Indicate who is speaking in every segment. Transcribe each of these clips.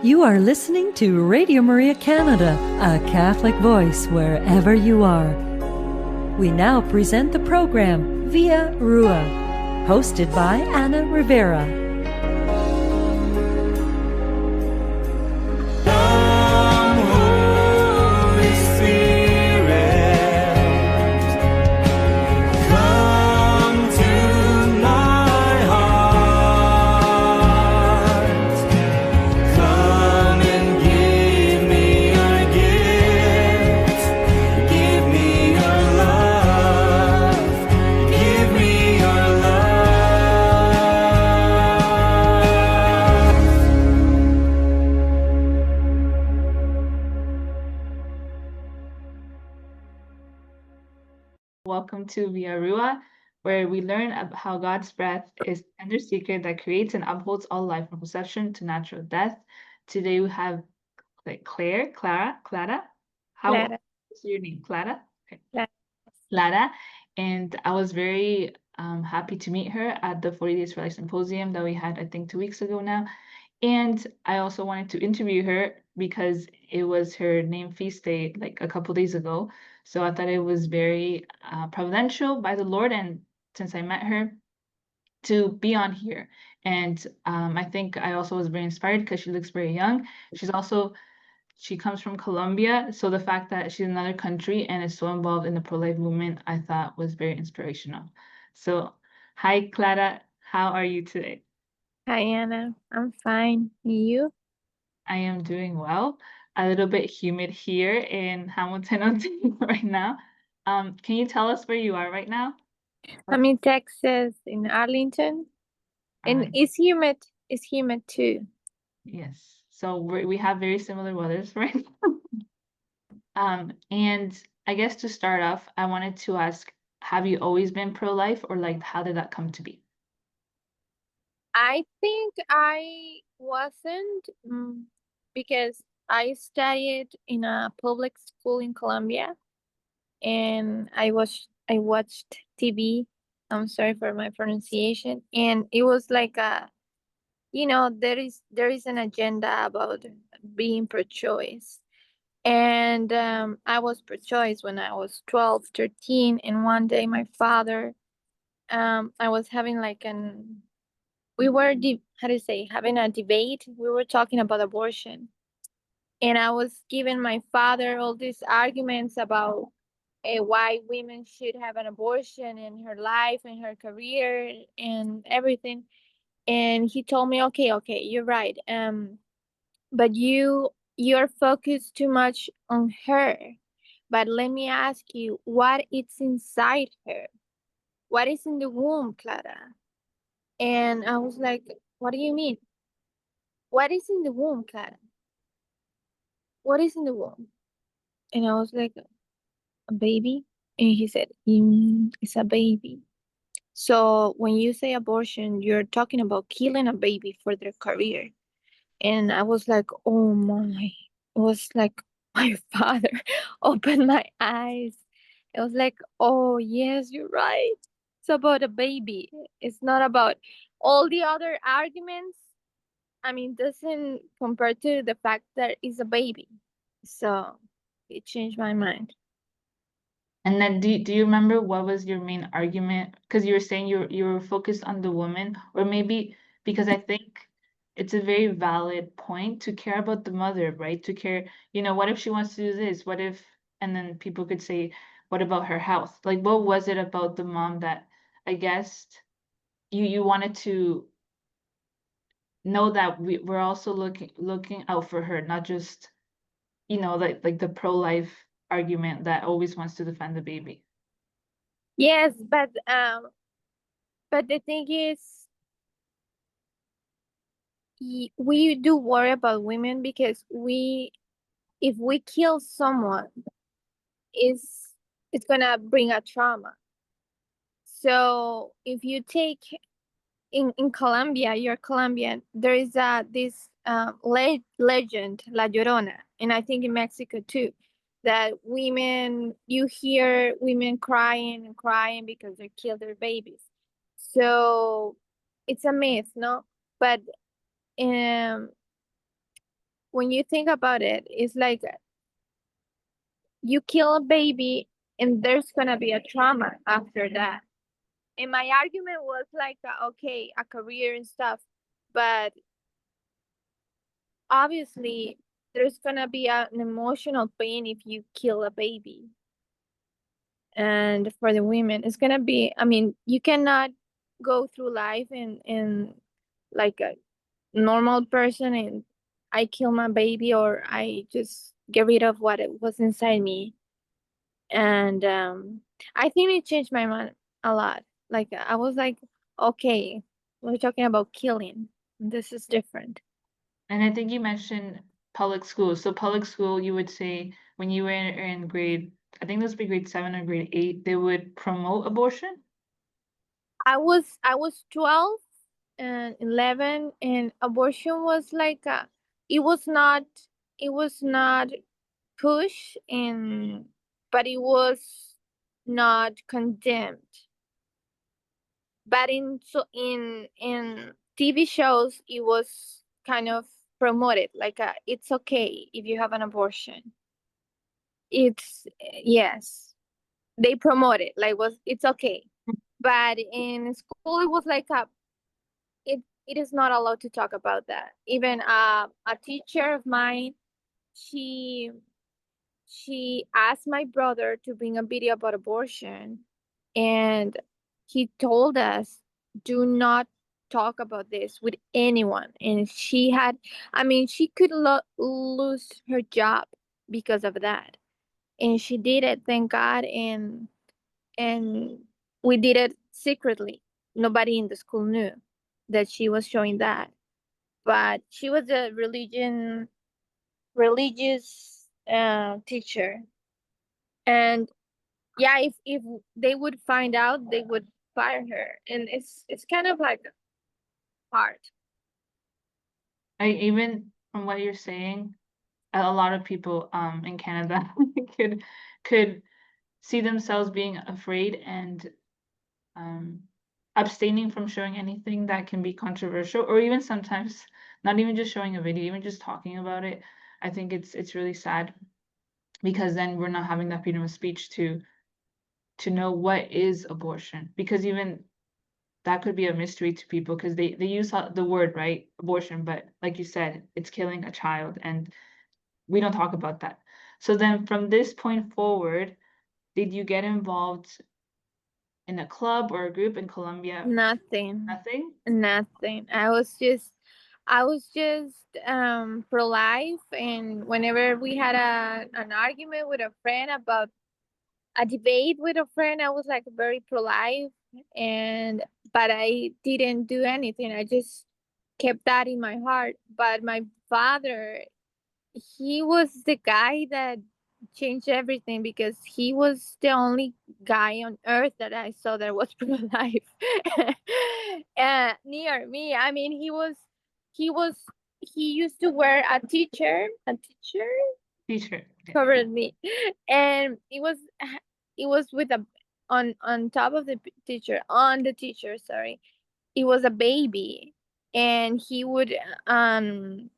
Speaker 1: You are listening to Radio Maria Canada, a Catholic voice wherever you are. We now present the program Via Ruah, hosted by Ana Rivera.
Speaker 2: Welcome to Via Ruah, where we learn how God's breath is a tender secret that creates and upholds all life from conception to natural death. Today we have Clara. How
Speaker 3: Clara.
Speaker 2: is your name? Clara? Okay.
Speaker 3: Clara.
Speaker 2: Clara. And I was very happy to meet her at the 40 Days for Life Symposium that we had, I think, 2 weeks ago now. And I also wanted to interview her because it was her name feast day like a couple days ago. So I thought it was very providential by the Lord, and since I met her, to be on here. And I think I also was very inspired because she looks very young. She comes from Colombia, so the fact that she's in another country and is so involved in the pro-life movement, I thought was very inspirational. So, hi Clara, how are you today?
Speaker 3: Hi, Anna. I'm fine. You?
Speaker 2: I am doing well. A little bit humid here in Hamilton, Ontario right now. Can you tell us where you are right now?
Speaker 3: I'm in Texas, in Arlington, and
Speaker 2: Uh,
Speaker 3: it's humid. It's humid too.
Speaker 2: yes. So we have very similar weathers right now. And I guess to start off, I wanted to ask, have you always been pro-life, or like how did that come to be?
Speaker 3: I think I wasn't because I studied in a public school in Colombia, and I watched TV. I'm sorry for my pronunciation, and it was like there is an agenda about being pro-choice. And I was pro-choice when I was 12, 13. And one day my father, I was having like we were, having a debate. We were talking about abortion. And I was giving my father all these arguments about why women should have an abortion in her life and her career and everything. And he told me, okay, you're right. But you're focused too much on her. But let me ask you, what is inside her? What is in the womb, Clara? And I was like, what do you mean? What is in the womb, Clara? What is in the womb? And I was like, a baby? And he said, it's a baby. So when you say abortion, you're talking about killing a baby for their career. And I was like, oh my. It was like my father opened my eyes. It was like, oh, yes, you're right. It's about a baby. It's not about all the other arguments. I mean, doesn't compare to the fact that it's a baby. So it changed my mind.
Speaker 2: And then do you remember what was your main argument? Because you were saying you were focused on the woman, or maybe because I think it's a very valid point to care about the mother, right? To care, what if she wants to do this? What if, and then people could say, what about her health? Like, what was it about the mom that I guess you wanted to know that we're also looking out for her, not just, like the pro-life argument that always wants to defend the baby.
Speaker 3: Yes, but the thing is, we do worry about women because if we kill someone, is it's gonna bring a trauma. So if you take in Colombia, you're Colombian, there is this legend, La Llorona, and I think in Mexico too, that you hear women crying and crying because they killed their babies. So it's a myth, no? But um when you think about it, it's like you kill a baby and there's gonna be a trauma after that. And my argument was like, okay, a career and stuff, but obviously there's gonna be an emotional pain if you kill a baby. And for the women, it's gonna be, I mean, you cannot go through life and like a normal person and I kill my baby or I just get rid of what it was inside me. And I think it changed my mind a lot. Like I was like, okay, we're talking about killing. This is different.
Speaker 2: And I think you mentioned public school. So public school, you would say when you were in grade, I think this would be grade 7 or grade 8, they would promote abortion.
Speaker 3: I was 12 and 11, and abortion was like it was not pushed, and but it was not condemned. But in TV shows, it was kind of promoted like it's okay if you have an abortion. It's yes, they promote it like was it's okay. But in school, it was like it is not allowed to talk about that. Even a teacher of mine, she she asked my brother to bring a video about abortion, and he told us, do not talk about this with anyone. And she had, I mean, she could lose her job because of that. And she did it, thank God. And we did it secretly. Nobody in the school knew that she was showing that. But she was a religious teacher. And yeah, if they would find out, they would fire her. And it's kind of like hard.
Speaker 2: I even from what you're saying, a lot of people in Canada could see themselves being afraid and um abstaining from showing anything that can be controversial, or even sometimes not even just showing a video, even just talking about it. I think it's really sad because then we're not having that freedom of speech to know what is abortion, because even that could be a mystery to people because they use the word, right, abortion, but like you said, it's killing a child, and we don't talk about that. So then from this point forward, did you get involved in a club or a group in Colombia?
Speaker 3: Nothing.
Speaker 2: Nothing?
Speaker 3: Nothing. I was just pro life, and whenever we had an argument with a friend about a debate with a friend, I was like very pro life, and but I didn't do anything. I just kept that in my heart. But my father, he was the guy that changed everything because he was the only guy on earth that I saw that was pro-life near me. I mean, he was, he used to wear a teacher
Speaker 2: T-shirt. Yeah.
Speaker 3: covered me, and it was with a on top of the teacher on the teacher. Sorry, it was a baby, and he would on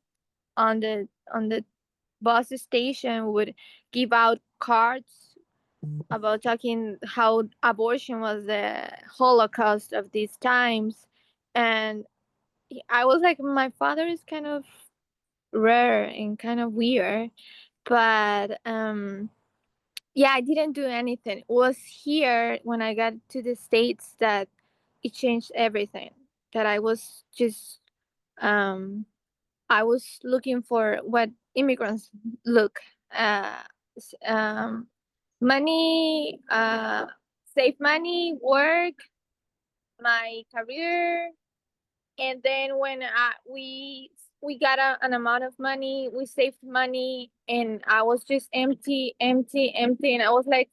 Speaker 3: the bus station would give out cards about talking how abortion was the Holocaust of these times. And I was like, my father is kind of rare and kind of weird. But yeah, I didn't do anything. It was here when I got to the States that it changed everything. That um I was looking for what immigrants look, uh, money, save money, work, my career, and then when we got an amount of money, we saved money, and I was just empty, empty, empty, and I was like,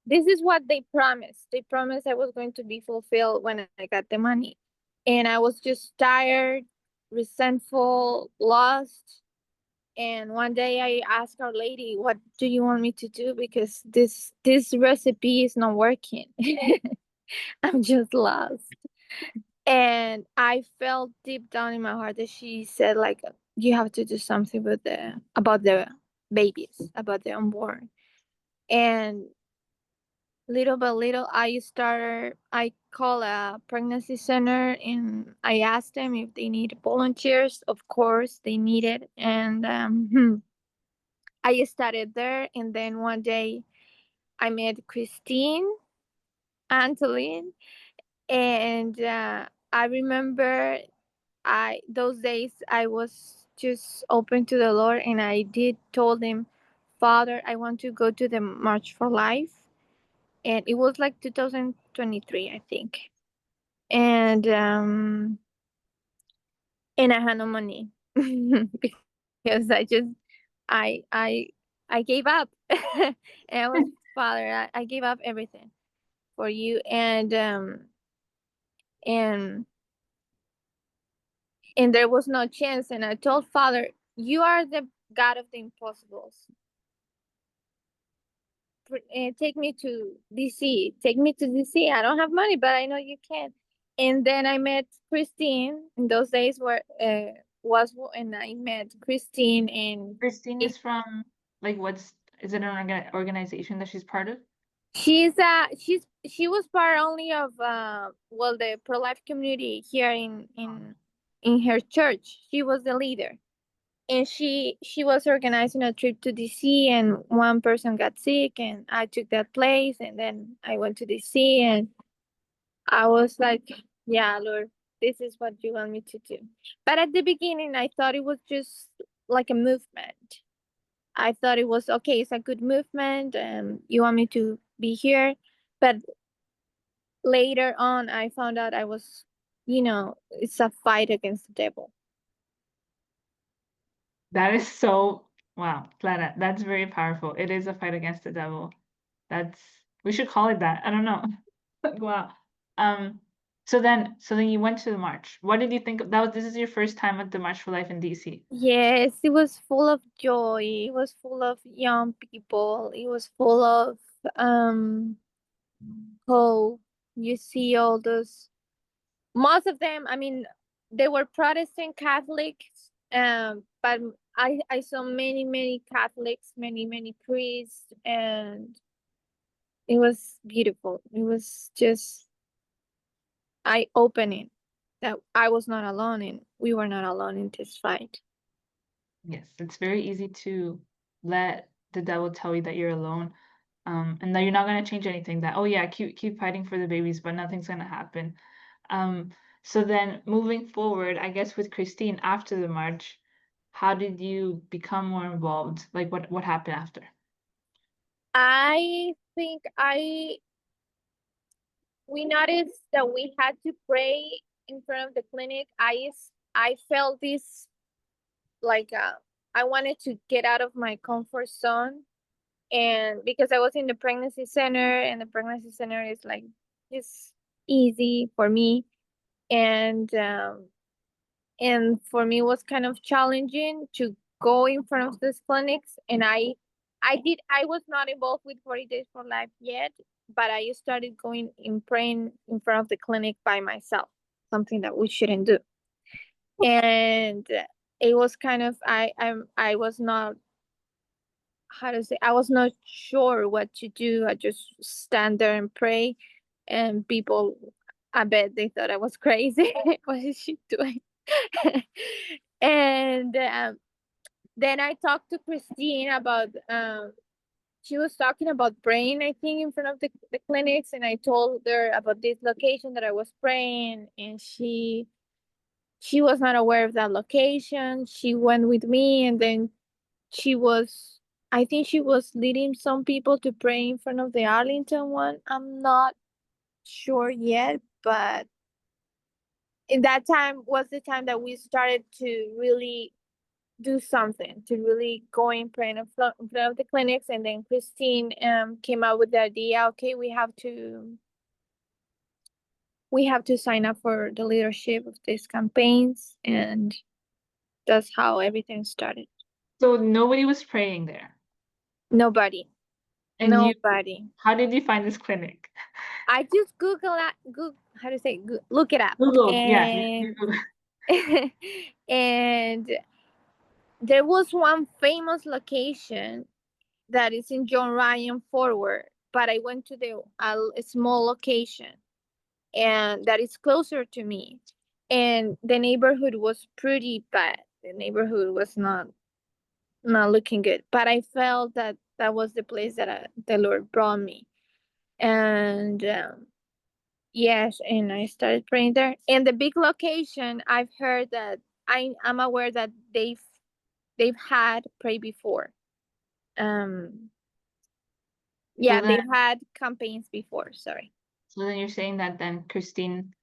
Speaker 3: this is what they promised. They promised I was going to be fulfilled when I got the money, and I was just tired, resentful, lost. And one day I asked our lady, what do you want me to do, because this recipe is not working. I'm just lost. And I felt deep down in my heart that she said like, you have to do something with about the babies, about the unborn. And little by little, I call a pregnancy center and I asked them if they need volunteers. Of course they needed. And I started there, and then one day I met Christine Antolin, and I remember I those days I was just open to the Lord, and I did told him, Father, I want to go to the March for Life, and it was like 2023, I think, and I had no money because I gave up, and I was, Father, I gave up everything for you, and there was no chance. And I told Father, you are the God of the impossibles. Take me to DC. Take me to DC. I don't have money, but I know you can. And then I met Christine. In those days where was and I met Christine, and
Speaker 2: Christine is from, like, is it an organization that she's part of?
Speaker 3: she was part only of well, the pro life community here in her church. She was the leader, and she was organizing a trip to DC, and one person got sick, and I took that place, and then I went to DC, and I was like, yeah, Lord, this is what you want me to do. But at the beginning I thought it was just like a movement. I thought it was okay, it's a good movement, and you want me to be here. But later on I found out I was, it's a fight against the devil.
Speaker 2: That is so, wow, Clara, that's very powerful. It is a fight against the devil. That's, we should call it that. I don't know. Like, wow. Um, so then you went to the march. What did you think of that? This is your first time at the March for Life in DC.
Speaker 3: Yes, it was full of joy. It was full of young people. It was full of hope. You see all those, most of them, I mean, they were Protestant Catholics, but I saw many Catholics, many priests, and it was beautiful. It was just eye-opening that I was not alone, and we were not alone in this fight.
Speaker 2: Yes, it's very easy to let the devil tell you that you're alone, and that you're not gonna change anything. That, oh yeah, keep fighting for the babies, but nothing's gonna happen. Um, so then moving forward, I guess with Christine after the march, how did you become more involved? Like what happened after?
Speaker 3: I think we noticed that we had to pray in front of the clinic. I felt this, like I wanted to get out of my comfort zone, and because I was in the pregnancy center, and the pregnancy center is like just easy for me, and and for me it was kind of challenging to go in front of these clinics. And I was not involved with 40 Days for Life yet, but I started going and praying in front of the clinic by myself, something that we shouldn't do. And it was kind of, I was not, how to say, I was not sure what to do. I just stand there and pray, and people, I bet they thought I was crazy. What is she doing? And then I talked to Christine about, she was talking about praying, I think, in front of the clinics, and I told her about this location that I was praying, and she was not aware of that location. She went with me, and then she was, I think she was leading some people to pray in front of the Arlington one. I'm not sure yet, but in that time was the time that we started to really do something, to really go and pray in front of the clinics. And then Christine came up with the idea, okay, we have to sign up for the leadership of these campaigns, and that's how everything started.
Speaker 2: So nobody was praying there.
Speaker 3: Nobody.
Speaker 2: And
Speaker 3: Nobody.
Speaker 2: how did you find this clinic?
Speaker 3: I just how to say, look it up.
Speaker 2: Googled, yeah.
Speaker 3: And and there was one famous location that is in John Ryan Forward, but I went to a small location, and that is closer to me. And the neighborhood was pretty bad. The neighborhood was not looking good, but I felt that that was the place that the Lord brought me. And yes, and I started praying there. And the big location, I've heard that I'm aware that they've had pray before.
Speaker 2: So
Speaker 3: Yeah,
Speaker 2: then,
Speaker 3: they've had campaigns before. Sorry.
Speaker 2: you're saying that then Christine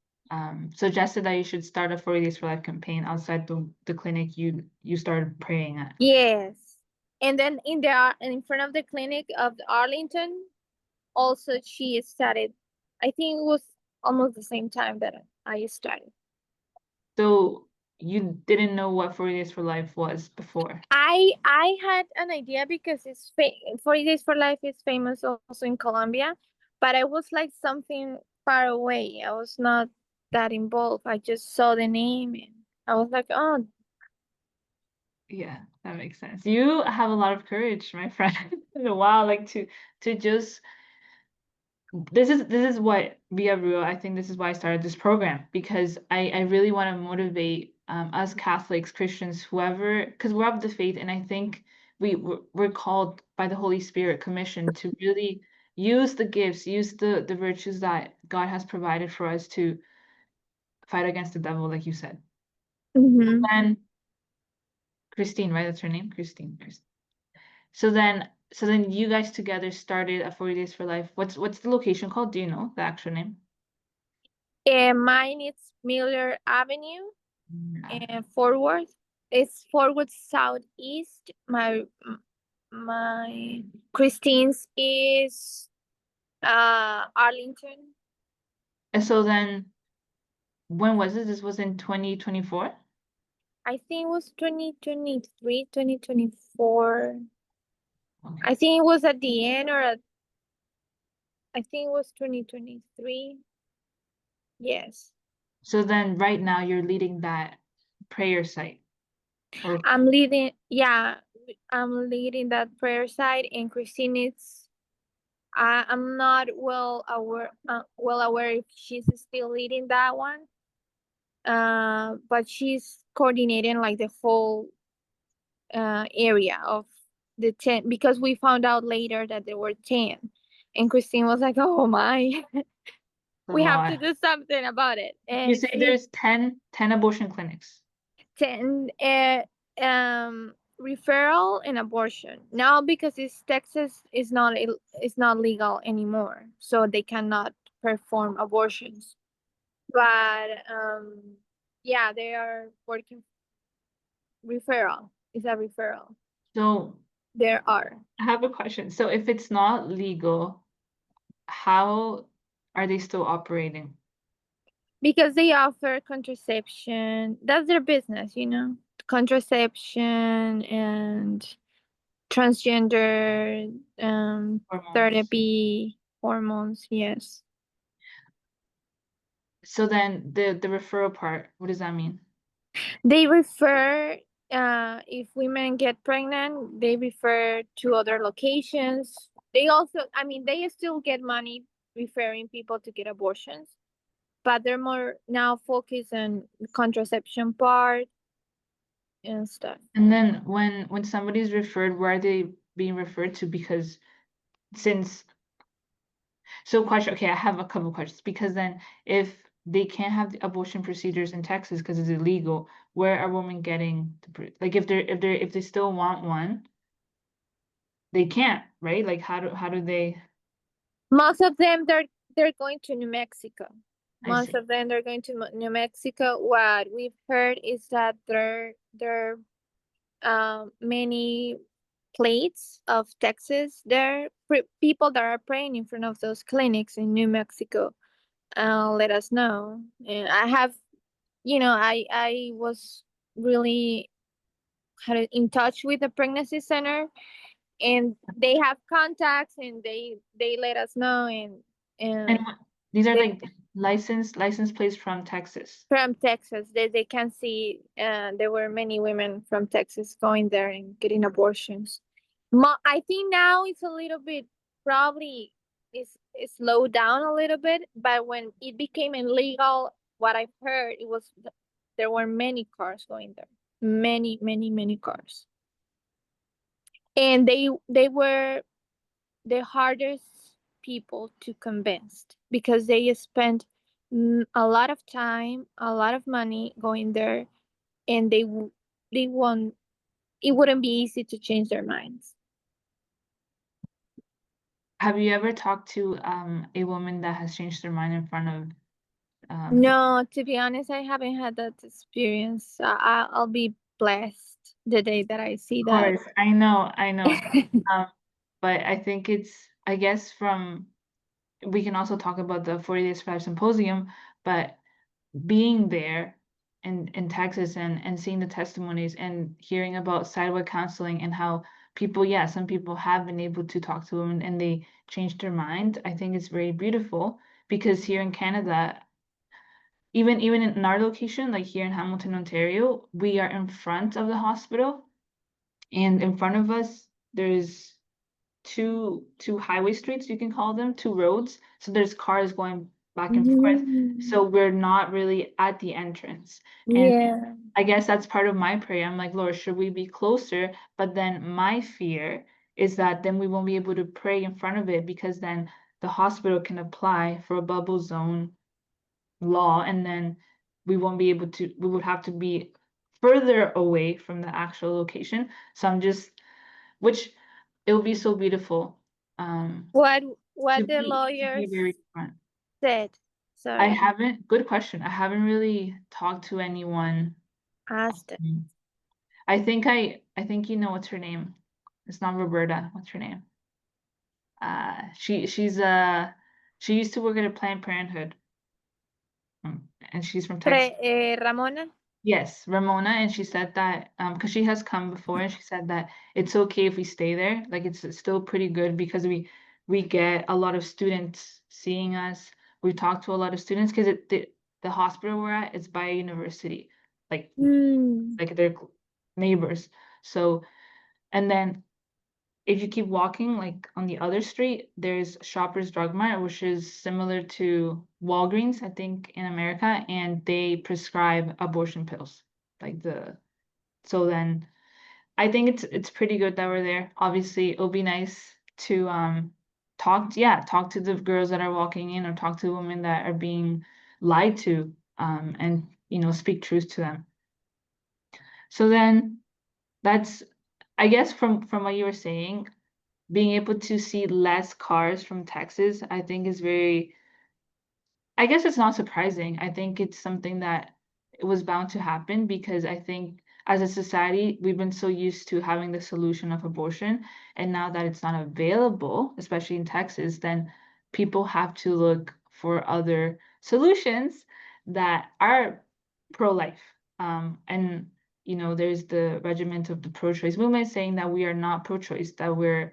Speaker 2: suggested that you should start a 40 Days for Life campaign outside the clinic you started praying at.
Speaker 3: Yes, and then in front of the clinic of Arlington, also she started. I think it was almost the same time that I started.
Speaker 2: So you didn't know what 40 Days for Life was before.
Speaker 3: I had an idea because 40 Days for Life is famous also in Colombia, but I was like something far away. I was not that involved. I just saw the name and I was like, oh.
Speaker 2: Yeah, that makes sense. You have a lot of courage, my friend. Wow, like to just this is what via Ruah, I think this is why I started this program, because I really want to motivate us Catholics, Christians, whoever, because we're of the faith, and I think we're called by the Holy Spirit, commissioned to really use the gifts, use the virtues that God has provided for us to fight against the devil, like you said.
Speaker 3: Mhm.
Speaker 2: And Christine, right? That's her name, Christine. So then you guys together started a 40 Days for Life. What's the location called? Do you know the actual name?
Speaker 3: And mine is Miller Avenue and Forward. It's Forward Southeast. My Christine's is Arlington.
Speaker 2: And so then, when was this? This was in 2024?
Speaker 3: I think it was 2023, 2024.
Speaker 2: Okay.
Speaker 3: I think it was at the end I think it was 2023. Yes.
Speaker 2: So then, right now, you're leading that prayer site. Or
Speaker 3: I'm leading that prayer side, and Christine is I'm not well aware if she's still leading that one. But she's coordinating like the whole area of the 10, because we found out later that there were 10, and Christine was like, "Oh my,
Speaker 2: a
Speaker 3: we have to
Speaker 2: lot.
Speaker 3: do something about it."
Speaker 2: You
Speaker 3: And
Speaker 2: say
Speaker 3: she
Speaker 2: there's 10 abortion clinics.
Speaker 3: 10 referral and abortion now, because it's Texas is not legal anymore, so they cannot perform abortions. But yeah, they are working. Referral is a referral.
Speaker 2: So
Speaker 3: There are,
Speaker 2: I have a question. So if it's not legal, how are they still operating?
Speaker 3: because they offer contraception. That's their business, contraception and transgender
Speaker 2: Hormones.
Speaker 3: therapy, hormones. Yes,
Speaker 2: So then the referral part, what does that mean?
Speaker 3: they refer. If women get pregnant, they refer to other locations. They also, I mean, they still get money referring people to get abortions, but they're more now focused on contraception part and stuff.
Speaker 2: And then when somebody's referred, where are they being referred to? Because since question, okay, I have a couple questions. Because then if they can't have the abortion procedures in Texas because it's illegal, where are women getting like if they still want one, they can't, right? Like how do they?
Speaker 3: Most of them they're going to New Mexico.
Speaker 2: I
Speaker 3: Most
Speaker 2: see.
Speaker 3: of them they're going to New Mexico. What we've heard is that there many plates of Texas. There people that are praying in front of those clinics in New Mexico. Let us know. And I have, I was really in touch with the pregnancy center, and they have contacts, and they let us know,
Speaker 2: And
Speaker 3: and
Speaker 2: these are
Speaker 3: they,
Speaker 2: like license plates from Texas.
Speaker 3: From Texas. They can see there were many women from Texas going there and getting abortions. I think now it's a little bit, probably it's slowed down a little bit, but when it became illegal, what I've heard, there were many cars going there. Many cars. And they were the hardest people to convince because they spent a lot of time, a lot of money going there, and they won't. It wouldn't be easy to change their minds.
Speaker 2: Have you ever talked to a woman that has changed their mind in front of
Speaker 3: No, to be honest, I haven't had that experience. I'll be blessed the day that I see
Speaker 2: Of
Speaker 3: that.
Speaker 2: course, I know. But I think I guess we can also talk about the 40 Days for Life Symposium, but being there in Texas and seeing the testimonies and hearing about sidewalk counseling and how some people have been able to talk to women and they changed their mind. I think it's very beautiful because here in Canada, even in our location, like here in Hamilton, Ontario, we are in front of the hospital, and in front of us there's two highway streets, you can call them, two roads. So there's cars going back and forth. So we're not really at the entrance. And
Speaker 3: Yeah.
Speaker 2: I guess that's part of my prayer. I'm like, Lord, should we be closer? But then my fear is that then we won't be able to pray in front of it because then the hospital can apply for a bubble zone law, and then we would have to be further away from the actual location. So which it would be so beautiful
Speaker 3: What
Speaker 2: to
Speaker 3: the
Speaker 2: be very
Speaker 3: lawyers
Speaker 2: front.
Speaker 3: said. Sorry,
Speaker 2: Good question. I haven't really talked to anyone.
Speaker 3: asked.
Speaker 2: I think you know what's her name. It's not Roberta. What's her name? She used to work at a Planned Parenthood. And she's from Texas.
Speaker 3: Ramona.
Speaker 2: Yes, Ramona, and she said that because she has come before, and she said that it's okay if we stay there. Like it's still pretty good because we get a lot of students seeing us. We talk to a lot of students because the hospital we're at is by a university, like they're neighbors. So, and then if you keep walking, like on the other street, there's Shoppers Drug Mart, which is similar to Walgreens, I think, in America, and they prescribe abortion pills. So then I think it's pretty good that we're there. Obviously, it'll be nice to talk to the girls that are walking in or talk to women that are being lied to, and speak truth to them. So then that's, I guess, from what you were saying, being able to see less cars from Texas, I think is I guess it's not surprising. I think it's something that it was bound to happen because I think as a society, we've been so used to having the solution of abortion. And now that it's not available, especially in Texas, then people have to look for other solutions that are pro-life. And, there's the regiment of the pro-choice movement saying that we are not pro-choice, that we're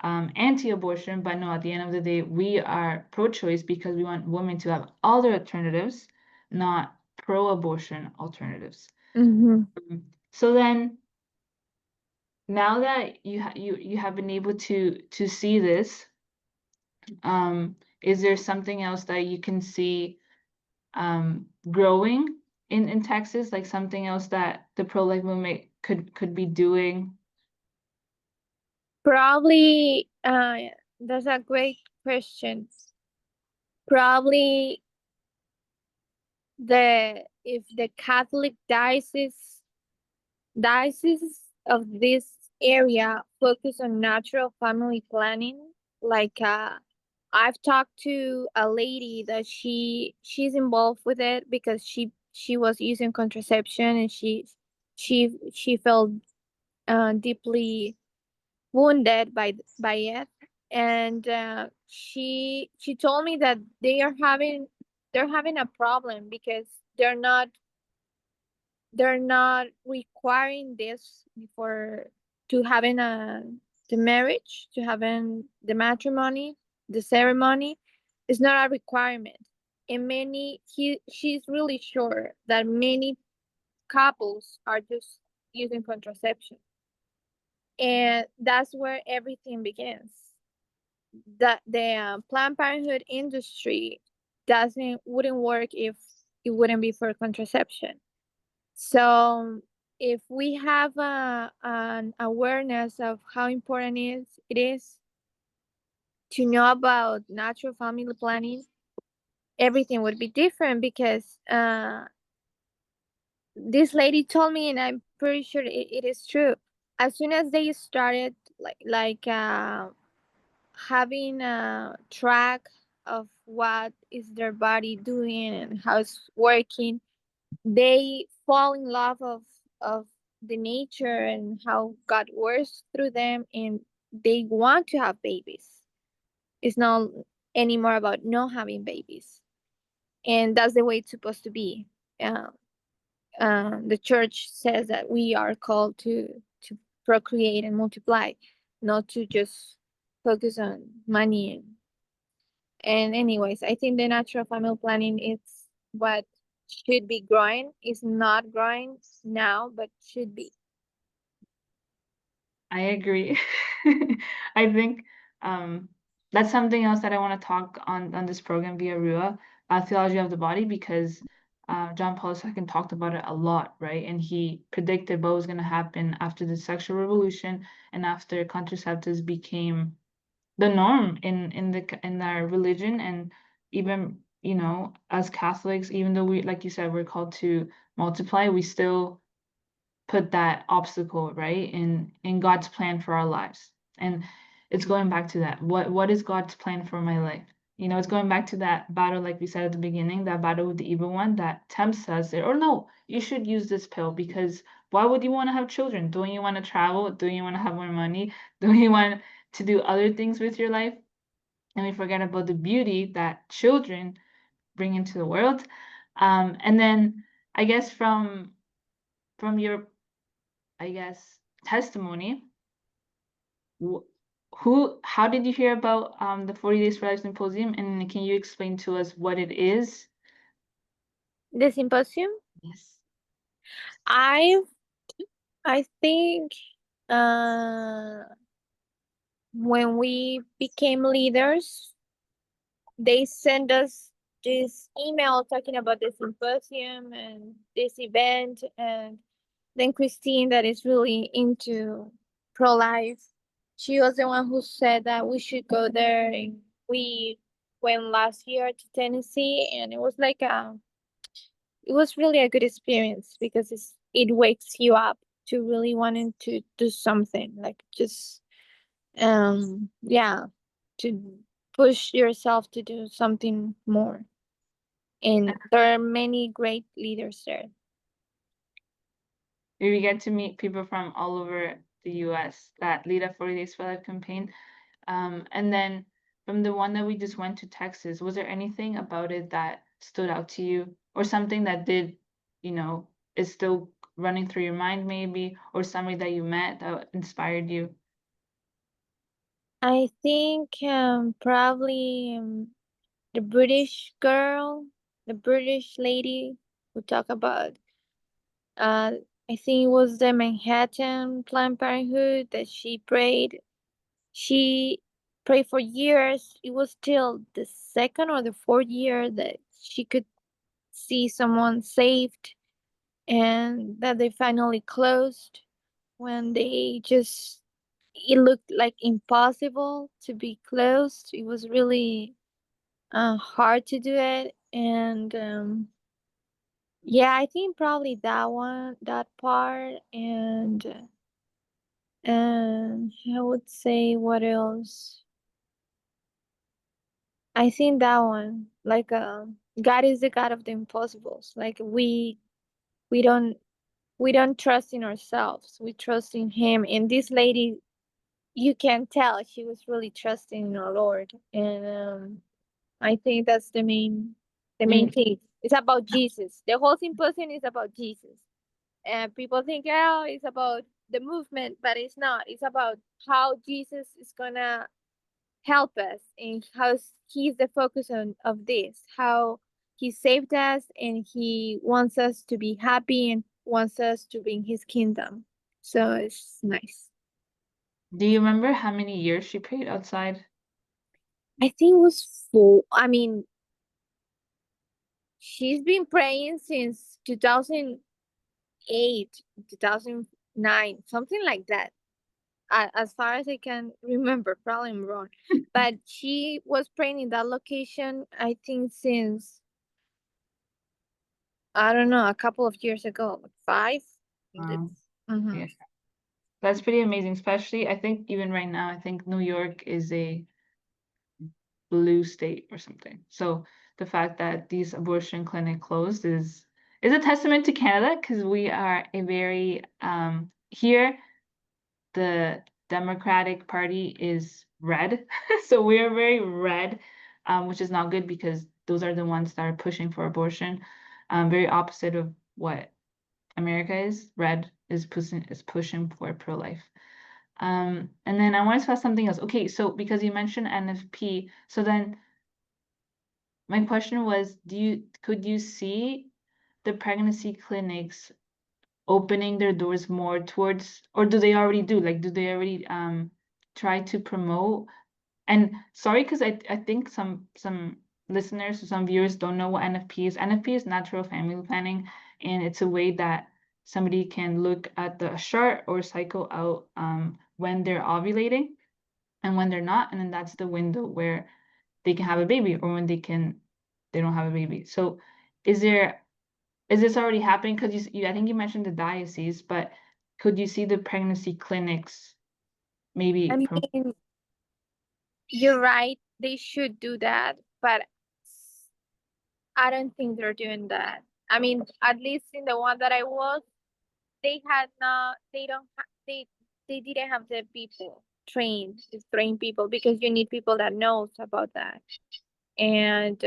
Speaker 2: anti-abortion, but no, at the end of the day, we are pro-choice because we want women to have other alternatives, not pro-abortion alternatives. So then, now that you have been able to see this, is there something else that you can see growing in Texas, like something else that the pro-life movement could be doing?
Speaker 3: Probably, that's a great question. Probably if the Catholic diocese of this area focus on natural family planning, like I've talked to a lady that she's involved with it because she was using contraception, and she felt deeply wounded by it, and she told me that they're having a problem because they're not requiring this before to having the marriage, to having the matrimony, the ceremony is not a requirement. and she's really sure that many couples are just using contraception, and that's where everything begins. The Planned Parenthood industry doesn't wouldn't work if it wouldn't be for contraception. So if we have an awareness of how important it is to know about natural family planning, everything would be different, because this lady told me, and I'm pretty sure it is true. As soon as they started having a track of what is their body doing and how it's working, they fall in love of the nature and how God works through them, and they want to have babies. It's not anymore about not having babies, and that's the way it's supposed to be. Uh, the church says that we are called to procreate and multiply, not to just focus on money. And anyways, I think the natural family planning is what should be growing. Is not growing now, but should be.
Speaker 2: I agree. I think that's something else that I want to talk on this program via Ruah, theology of the body, because John Paul II talked about it a lot, right? And he predicted what was going to happen after the sexual revolution and after contraceptives became the norm in our religion, and even, you know, as Catholics, even though we, like you said, we're called to multiply, we still put that obstacle, right, in God's plan for our lives. And it's going back to that. What is God's plan for my life? You know, it's going back to that battle, like we said at the beginning, that battle with the evil one that tempts us, or no, you should use this pill because why would you want to have children? Don't you want to travel? Don't you want to have more money? Don't you want to do other things with your life? And we forget about the beauty that children bring into the world. And then I guess from your, I guess, testimony, how did you hear about the 40 Days for Life Symposium, and can you explain to us what it is?
Speaker 3: The symposium.
Speaker 2: Yes.
Speaker 3: I I think uh, when we became leaders, they sent us this email talking about the symposium and this event, and then Christine, that is really into pro-life, she was the one who said that we should go there, and we went last year to Tennessee, and it was it was really a good experience, because it wakes you up to really wanting to do something, like just yeah, to push yourself to do something more. And there are many great leaders there.
Speaker 2: We get to meet people from all over the US that lead a 40 Days for Life campaign. And then from the one that we just went to, Texas, was there anything about it that stood out to you, or something that did, you know, is still running through your mind maybe, or somebody that you met that inspired you?
Speaker 3: I think probably the British girl, the British lady who talked about, uh, I think it was the Manhattan Planned Parenthood that she prayed. She prayed for years. It was till the second or the fourth year that she could see someone saved, and that they finally closed when they just, it looked like impossible to be closed. It was really hard to do it. And yeah, I think probably that one, that part. And I would say, what else? I think that one, like God is the God of the impossibles. Like we don't we don't trust in ourselves, we trust in him. And this lady, you can tell she was really trusting in our Lord. And I think that's the main
Speaker 2: Mm,
Speaker 3: thing. It's about Jesus. The whole symposium is about Jesus. And people think, oh, it's about the movement, but it's not. It's about how Jesus is gonna help us, and how he's the focus of this. How he saved us, and he wants us to be happy and wants us to bring his kingdom. So it's nice.
Speaker 2: Do you remember how many years she prayed outside?
Speaker 3: I think it was 4. I mean, she's been praying since 2008, 2009, something like that. As far as I can remember, probably I'm wrong. But she was praying in that location, I think, since, I don't know, a couple of years ago, like 5.
Speaker 2: Um,
Speaker 3: Mm-hmm.
Speaker 2: yeah, that's pretty amazing. Especially, I think even right now, I think New York is a blue state or something. So the fact that these abortion clinic closed is a testament to Canada, because we are a very here the Democratic Party is red. So we are very red, which is not good because those are the ones that are pushing for abortion. Very opposite of what America is. Red is pushing for pro-life. And then I wanted to ask something else. Okay, so because you mentioned NFP, so then my question was, could you see the pregnancy clinics opening their doors more towards, or do they already do? Like, do they already try to promote? And sorry, because I think some listeners or some viewers don't know what NFP is. NFP is natural family planning, and it's a way that somebody can look at the chart or cycle out when they're ovulating and when they're not, and then that's the window where they can have a baby, or when they don't have a baby. So is this already happening? Because I think you mentioned the diocese, but could you see the pregnancy clinics
Speaker 3: I
Speaker 2: maybe
Speaker 3: mean, you're right. They should do that, but I don't think they're doing that. I mean, at least in the one that I was, they had not. They don't. They didn't have the people trained to train people, because you need people that knows about that. And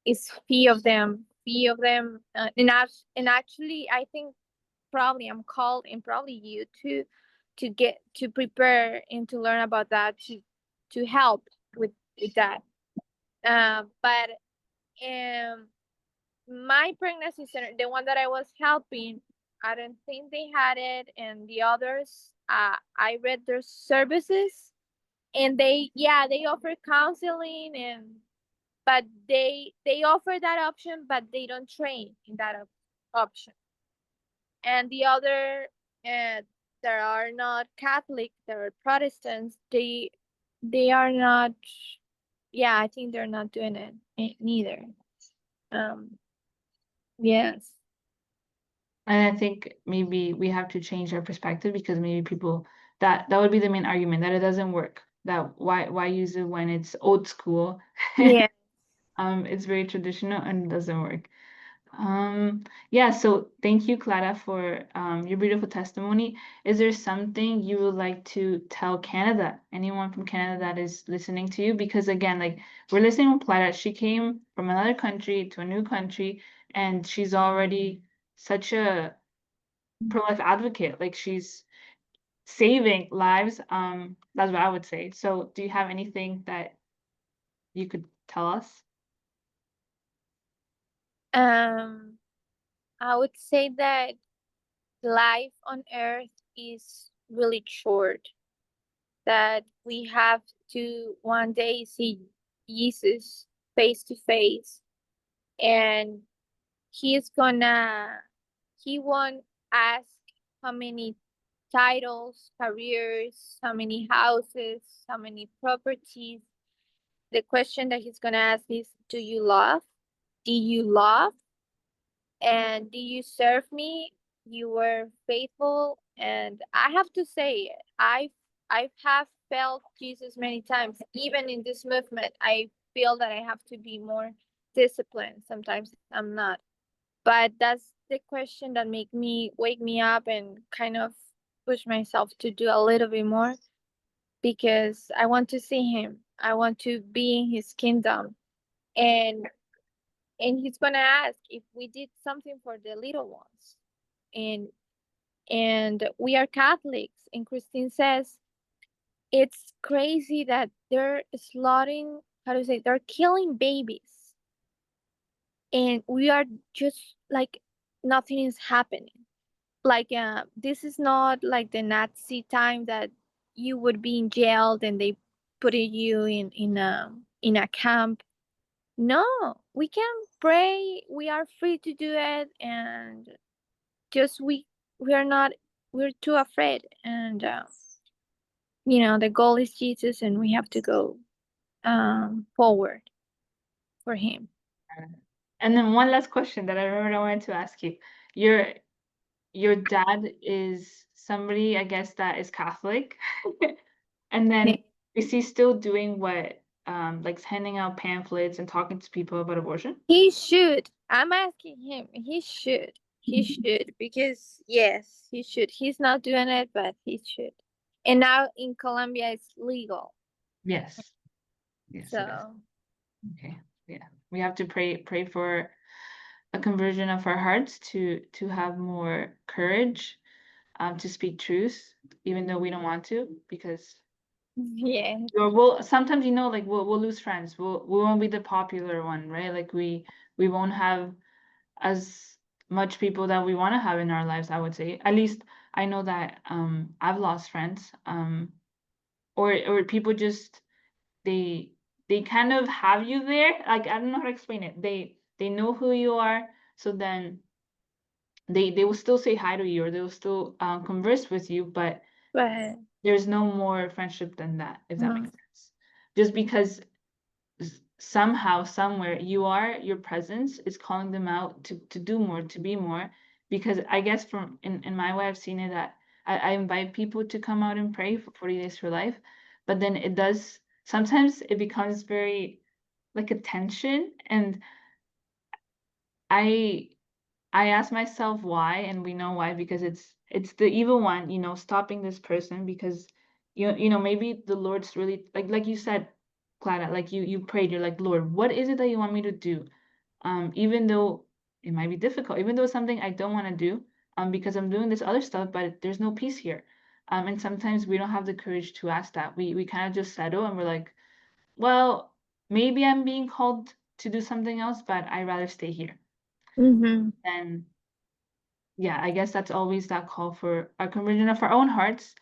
Speaker 3: it's few of them, and actually, I think probably I'm called, and probably you to get to prepare and to learn about that, to help with that. But my pregnancy center, the one that I was helping, I don't think they had it, and the others, I read their services, and they offer counseling, and but they offer that option, but they don't train in that option. And the other, uh, there are not Catholic, there are Protestants. They are not. Yeah, I think they're not doing it neither. Um, yes.
Speaker 2: And I think maybe we have to change our perspective, because maybe people that would be the main argument, that it doesn't work. That why use it when it's old school?
Speaker 3: Yeah.
Speaker 2: It's very traditional and it doesn't work. Yeah, so thank you, Clara, for your beautiful testimony. Is there something you would like to tell Canada? Anyone from Canada that is listening to you? Because again, like, we're listening to Clara. She came from another country to a new country, and she's already such a pro-life advocate. Like, she's saving lives. That's what I would say. So do you have anything that you could tell us?
Speaker 3: Um, I would say that life on earth is really short, that we have to one day see Jesus face to face, and he's gonna, he won't ask how many titles, careers, how many houses, how many properties. The question that he's gonna ask is, do you love? Do you love? And do you serve me? You were faithful. And I have to say, I have felt Jesus many times. Even in this movement, I feel that I have to be more disciplined. Sometimes I'm not. But that's the question that wake me up and kind of push myself to do a little bit more, because I want to see him. I want to be in his kingdom. And he's gonna ask if we did something for the little ones. And we are Catholics, and Christine says it's crazy that they're slaughtering, how to say, they're killing babies. and we are just like nothing is happening. Like this is not like the Nazi time that you would be in jail and they put you in a camp. No, we can pray. We are free to do it, and just we are not, we're too afraid. And the goal is Jesus, and we have to go forward for Him.
Speaker 2: And then one last question that I remembered I wanted to ask you. Your dad is somebody, I guess, that is Catholic. And then is he still doing what, like handing out pamphlets and talking to people about abortion?
Speaker 3: He should. I'm asking him. He should. He should, because yes, he should. He's not doing it, but he should. And now in Colombia, it's legal.
Speaker 2: Yes. Yes, it is.
Speaker 3: So
Speaker 2: Okay. Yeah. We have to pray for a conversion of our hearts to have more courage, to speak truth, even though we don't want to, because
Speaker 3: yeah.
Speaker 2: or we'll sometimes, like we'll lose friends. We won't be the popular one, right? Like we won't have as much people that we want to have in our lives, I would say. At least I know that I've lost friends. Or people just they kind of have you there. Like I don't know how to explain it. They know who you are, so then they will still say hi to you, or they will still converse with you, but
Speaker 3: But
Speaker 2: there's no more friendship than that, if that makes sense. Just because somehow, somewhere, your presence is calling them out to do more, to be more. Because I guess from in my way, I've seen it that I invite people to come out and pray for 40 days for life, but then sometimes it becomes very like a tension, and I ask myself why, and we know why, because it's the evil one, stopping this person, because maybe the Lord's really like you said, Clara, like you prayed, you're like, Lord, what is it that you want me to do? Even though it might be difficult, even though it's something I don't want to do, because I'm doing this other stuff, but there's no peace here. And sometimes we don't have the courage to ask that. We kind of just settle, and we're like, well, maybe I'm being called to do something else, but I'd rather stay here. And yeah, I guess that's always that call for a conversion of our own hearts.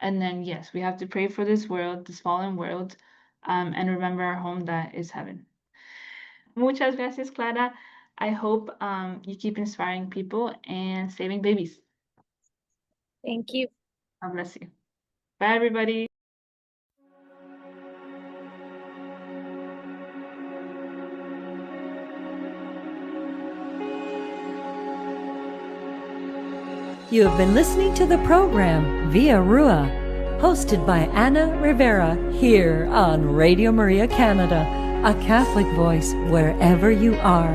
Speaker 2: And then, yes, we have to pray for this world, this fallen world, and remember our home that is heaven. Muchas gracias, Clara. I hope you keep inspiring people and saving babies.
Speaker 3: thank you.
Speaker 2: God bless you. Bye, everybody.
Speaker 1: You have been listening to the program Via Ruah, hosted by Anna Rivera here on Radio Maria Canada, a Catholic voice wherever you are.